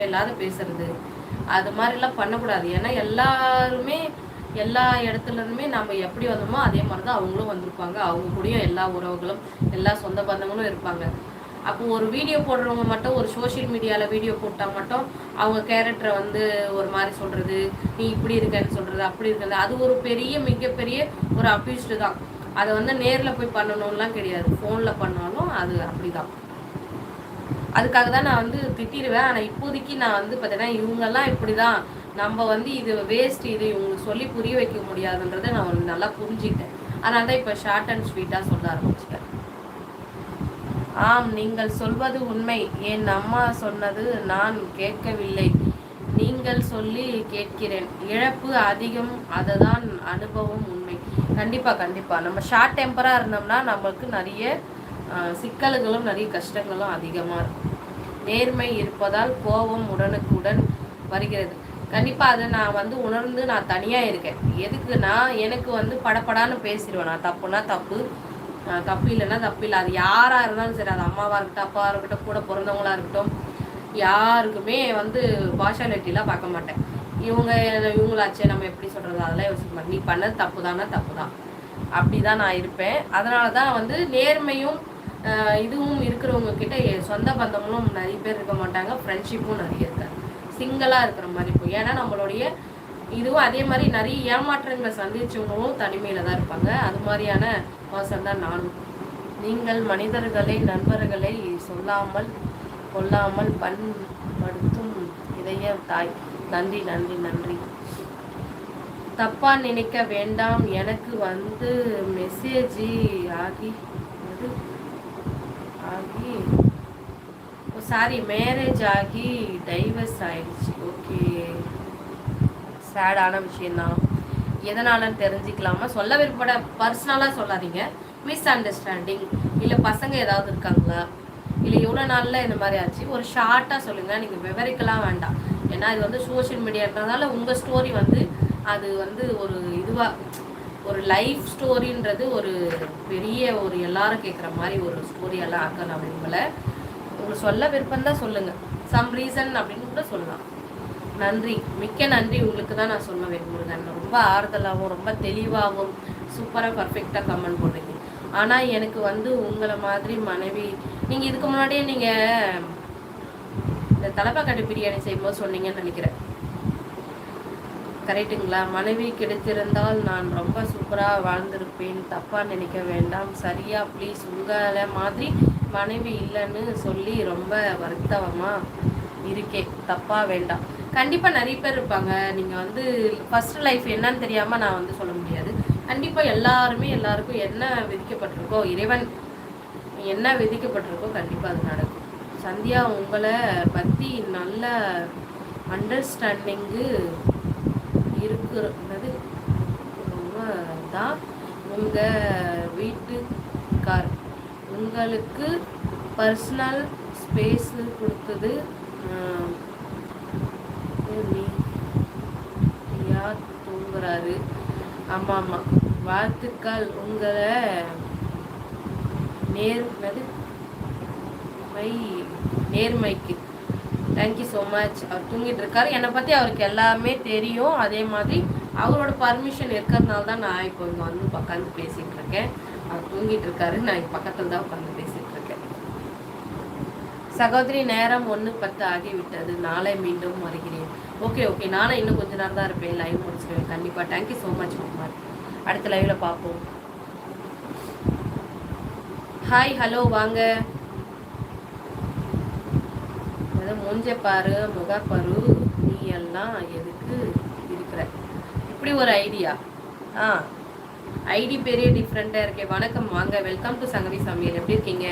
இல்லாத பேசுறது அது மாதிரிலாம் பண்ணக்கூடாது. ஏன்னா எல்லாருமே எல்லா இடத்துலேருந்துமே நம்ம எப்படி வந்தோமோ அதே மாதிரி தான் அவங்களும் வந்திருப்பாங்க. அவங்க கூடயும் எல்லா உறவுகளும் எல்லா சொந்த பந்தங்களும் இருப்பாங்க. அப்போ ஒரு வீடியோ போடுறவங்க மட்டும் ஒரு சோஷியல் மீடியாவில் வீடியோ போட்டால் மட்டும் அவங்க கேரக்டரை வந்து ஒரு மாதிரி சொல்கிறது, நீ இப்படி இருக்கன்னு சொல்கிறது, அப்படி இருக்கிறது, அது ஒரு பெரிய மிகப்பெரிய ஒரு அபியூஸ்டு தான். அதை வந்து நேரில் போய் பண்ணணும்லாம் கிடையாது, ஃபோனில் பண்ணாலும் அது அப்படி தான். அதுக்காக தான் நான் வந்து திட்டிடுவேன். ஆனால் இப்போதைக்கு நான் வந்து பார்த்தீங்கன்னா இவங்கெல்லாம் இப்படி தான், நம்ம வந்து இது வேஸ்ட், இது இவங்களுக்கு சொல்லி புரிய வைக்க முடியாதுன்றதை நான் வந்து நல்லா புரிஞ்சுக்கிட்டேன். அதனால தான் இப்போ ஷார்ட் அண்ட் ஸ்வீட்டாக சொல்ல ஆரம்பிச்சிட்டேன். ஆம், நீங்கள் சொல்வது உண்மை. என் அம்மா சொன்னது நான் கேட்கவில்லை, நீங்கள் சொல்லி கேட்கிறேன். இழப்பு அதிகம், அதுதான் அனுபவம் உண்மை. கண்டிப்பாக கண்டிப்பாக நம்ம ஷார்ட் டெம்பராக இருந்தோம்னா நம்மளுக்கு நிறைய சிக்கல்களும் நிறைய கஷ்டங்களும் அதிகமாக இருக்கும். நேர்மை இருப்பதால் கோபம் உடனுக்குடன் வருகிறது. கண்டிப்பாக அதை நான் வந்து உணர்ந்து நான் தனியாக இருக்கேன். எதுக்குன்னா எனக்கு வந்து படப்படான்னு பேசிடுவேன். நான் தப்புனா தப்பு, தப்பு இல்லைன்னா தப்பு இல்லை. அது யாராக இருந்தாலும் சரி, அது அம்மாவாக இருக்கட்டும், அப்பாவாக இருக்கட்டும், கூட பிறந்தவங்களாக இருக்கட்டும், யாருக்குமே வந்து பார்ஷாலிட்டிலாம் பார்க்க மாட்டேன். இவங்களாச்சே நம்ம எப்படி சொல்கிறது அதெல்லாம் யோசிக்க மாட்டேன். நீ பண்ணது தப்பு தானா தப்பு தான், அப்படி தான் நான் இருப்பேன். அதனால தான் வந்து நேர்மையும் இதுவும் இருக்கிறவங்க கிட்ட சொந்த பந்தங்களும் நிறைய பேர் இருக்க மாட்டாங்க, ஃப்ரெண்ட்ஷிப்பும் நிறைய இருக்காது. சிங்கிளாக இருக்கிற மாதிரி இருக்கும். ஏன்னா நம்மளுடைய இதுவும் அதே மாதிரி நிறைய ஏமாற்றங்களை சந்திச்சவங்களும் தனிமையில் தான் இருப்பாங்க. அது மாதிரியான பர்சன் தான் நானும். நீங்கள் மனிதர்களை நண்பர்களை சொல்லாமல் கொல்லாமல் பண்படுத்தும் இதய தாய். நன்றி நன்றி நன்றி. தப்பா நினைக்க வேண்டாம், எனக்கு வந்து மெசேஜ் ஆகி சாரி மேரேஜ் ஆகி டைவர்ஸ் ஆயிடுச்சு. ஓகே, சேடான விஷயந்தான். எதனாலன்னு தெரிஞ்சுக்கலாமா? சொல்ல விருப்பப்பட பர்சனலாக சொல்லாதீங்க. மிஸ் அண்டர்ஸ்டாண்டிங் இல்லை பசங்க ஏதாவது இருக்காங்களா, இல்லை எவ்வளோ நாளில் இந்த மாதிரி ஆச்சு, ஒரு ஷார்ட்டாக சொல்லுங்கள். நீங்கள் விவரிக்கலாம் வேண்டாம். ஏன்னா இது வந்து சோஷியல் மீடியான்றதால உங்கள் ஸ்டோரி வந்து அது வந்து ஒரு இதுவாக ஒரு லைஃப் ஸ்டோரின்றது ஒரு பெரிய ஒரு எல்லாரும் கேட்குற மாதிரி ஒரு ஸ்டோரியெல்லாம் ஆக்க நான் விரும்பலை. உங்களுக்கு சொல்ல விருப்பம் தான் சொல்லுங்கள், சம் ரீசன் அப்படின்னு கூட சொல்லலாம். நன்றி, மிக்க நன்றி. உங்களுக்கு தான் நான் சொல்ல விரும்புகிறேன். ரொம்ப ஆறுதலாகவும் ரொம்ப தெளிவாகவும் சூப்பராக பர்ஃபெக்டாக கமெண்ட் பண்ணுறீங்க. ஆனால் எனக்கு வந்து உங்களை மாதிரி மனைவி, நீங்கள் இதுக்கு முன்னாடியே நீங்கள் இந்த தலைப்பாக்கட்டு பிரியாணி செய்யும்போது சொன்னீங்கன்னு நினைக்கிறேன், கரெக்டுங்களா? மனைவி கிடைத்திருந்தால் நான் ரொம்ப சூப்பராக வாழ்ந்திருப்பேன், தப்பாக நினைக்க வேண்டாம். சரியா ப்ளீஸ், உங்களை மாதிரி மனைவி இல்லைன்னு சொல்லி ரொம்ப வருத்தமாக இருக்கே, தப்பாக வேண்டாம். கண்டிப்பாக நிறைய பேர் இருப்பாங்க. நீங்கள் வந்து ஃபர்ஸ்ட் லைஃப் என்னன்னு தெரியாமல் நான் வந்து சொல்ல முடியாது. கண்டிப்பாக எல்லாருக்கும் என்ன விதிக்கப்பட்டிருக்கோ, இறைவன் என்ன விதிக்கப்பட்டிருக்கோ கண்டிப்பாக அது நடக்கும். சந்தியா, உங்களை பற்றி நல்ல அண்டர்ஸ்டாண்டிங்கு இருக்கிறது தான் உங்கள் வீட்டுக்கார் உங்களுக்கு பர்சனல் ஸ்பேஸ் கொடுத்தது யார் தூங்குறாரு? ஆமாம் ஆமாம், வாழ்த்துக்கள். உங்களை நேர்மைக்கு தேங்க்யூ ஸோ மச். அவர் தூங்கிட்டு இருக்காரு. என்னை பற்றி அவருக்கு எல்லாமே தெரியும். அதே மாதிரி அவரோட பர்மிஷன் இருக்கிறதுனால தான் நான் இப்போ இங்கே வந்து உட்காந்து பேசிகிட்டு இருக்கேன். அவர் தூங்கிட்டு இருக்காரு, நான் இங்கே பக்கத்தில் தான் உட்காந்து பேசிகிட்டு இருக்கேன். சகோதரி, நேரம் 1:10 ஆகிவிட்டது, நாளை மீண்டும் வருகிறேன். ஓகே ஓகே, நானும் இன்னும் கொஞ்ச நேரம் தான் இருப்பேன், லைவ் முடிச்சுருவேன் கண்டிப்பாக. Thank you so much Kumar. அடுத்த லைவில் பார்ப்போம். ஹாய், ஹலோ, வாங்க. மூஞ்ச பாரு, முகப்பரு, நீ எல்லாம் எதுக்கு இருக்கிற? இப்படி ஒரு ஐடியா. ஐடி பெரிய டிஃப்ரெண்ட்டாக இருக்கே. வணக்கம், வாங்க, வெல்கம் டு சங்கவி சமையல். எப்படி இருக்கீங்க?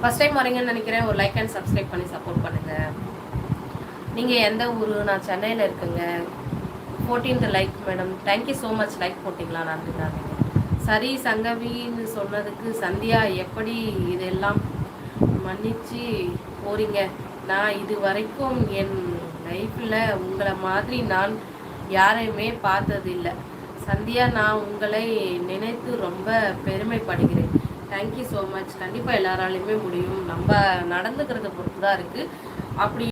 ஃபர்ஸ்ட் டைம் வரீங்கன்னு நினைக்கிறேன். ஒரு லைக் அண்ட் சப்ஸ்கிரைப் பண்ணி சப்போர்ட் பண்ணுங்கள். நீங்கள் எந்த ஊர்? நான் சென்னையில் இருக்குங்க. 14th like madam, thank you so much. Like போட்டிங்களா? நன்றி நன்றி. சரி, சங்கவின்னு சொன்னதுக்கு சந்தியா, எப்படி இதெல்லாம் மன்னிச்சு போறீங்க? நான் இது வரைக்கும் என் லைஃப்பில் உங்களை மாதிரி நான் யாரையுமே பார்த்ததில்லை சந்தியா. நான் உங்களை நினைத்து ரொம்ப பெருமைப்படுகிறேன். Thank you so much. கண்டிப்பாக எல்லாராலையுமே முடியும். நம்ம நடந்துக்கிறத பொறுத்து தான் இருக்குது. அப்படி